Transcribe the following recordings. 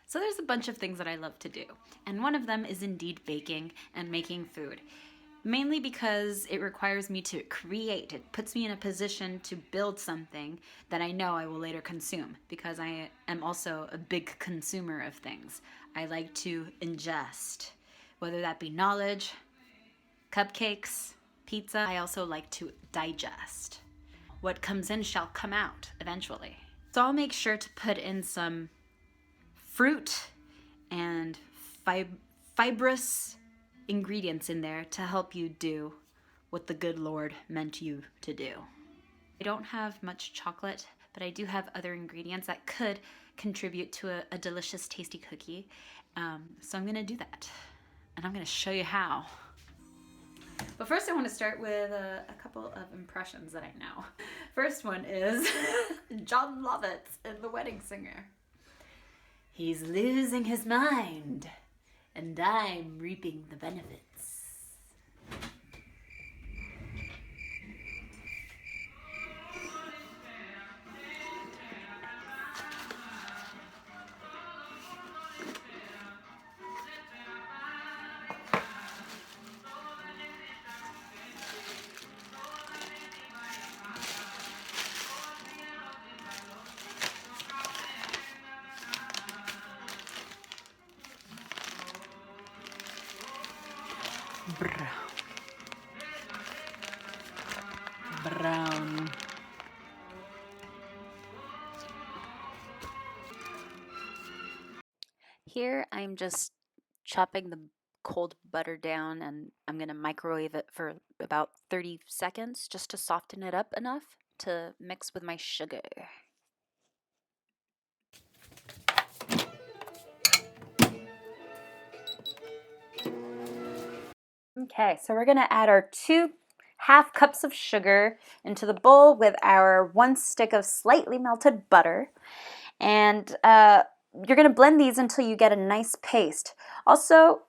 So there's a bunch of things that I love to do, and one of them is indeed baking and making food. Mainly because it requires me to create. It puts me in a position to build something that I know I will later consume, because I am also a big consumer of things. I like to ingest, whether that be knowledge, cupcakes, pizza. I also like to digest. What comes in shall come out eventually. So I'll make sure to put in some fruit and fibrous ingredients in there to help you do what the good Lord meant you to do. I don't have much chocolate, but I do have other ingredients that could contribute to a delicious, tasty cookie. So I'm gonna do that, and I'm gonna show you how. But first I want to start with a couple of impressions that I know. First one is John Lovitz in The Wedding Singer. He's losing his mind, and I'm reaping the benefits. Brown. Here I'm just chopping the cold butter down, and I'm gonna microwave it for about 30 seconds just to soften it up enough to mix with my sugar. Okay, so we're gonna add our 2½ cups of sugar into the bowl with our 1 stick of slightly melted butter. And you're gonna blend these until you get a nice paste. Also,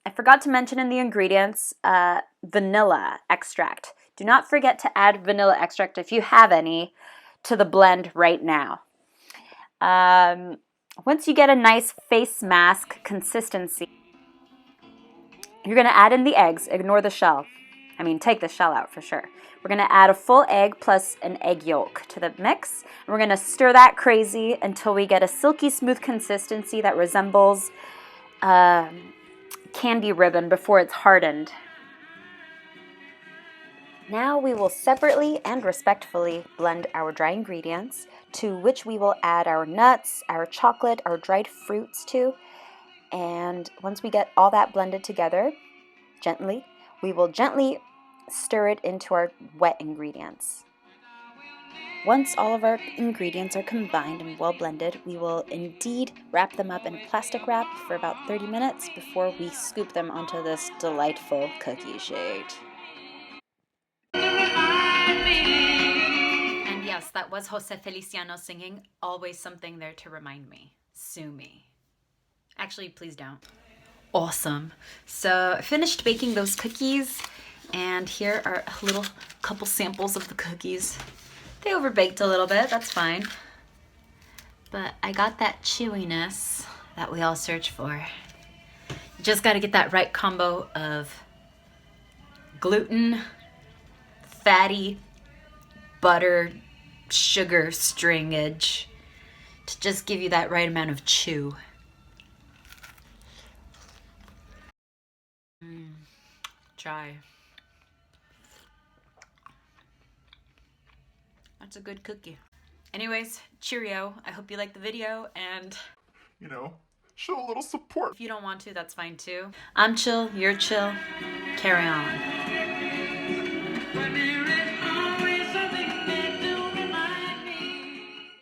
I forgot to mention in the ingredients, vanilla extract. Do not forget to add vanilla extract if you have any to the blend right now. Once you get a nice face mask consistency, you're going to add in the eggs. Ignore the shell. I mean, take the shell out for sure. We're going to add a full egg plus an egg yolk to the mix. And we're going to stir that crazy until we get a silky smooth consistency that resembles candy ribbon before it's hardened. Now we will separately and respectfully blend our dry ingredients, to which we will add our nuts, our chocolate, our dried fruits too. And once we get all that blended together, we will gently stir it into our wet ingredients. Once all of our ingredients are combined and well blended, we will indeed wrap them up in plastic wrap for about 30 minutes before we scoop them onto this delightful cookie sheet. And yes, that was Jose Feliciano singing "Always Something There to Remind Me." Sue me. Actually, please don't. Awesome. So I finished baking those cookies, and here are a couple samples of the cookies. They overbaked a little bit, that's fine. But I got that chewiness that we all search for. You just gotta get that right combo of gluten, fatty, butter, sugar stringage to just give you that right amount of chew. Try. That's a good cookie. Anyways, cheerio. I hope you liked the video, and show a little support. If you don't want to, that's fine too. I'm chill, you're chill. Carry on.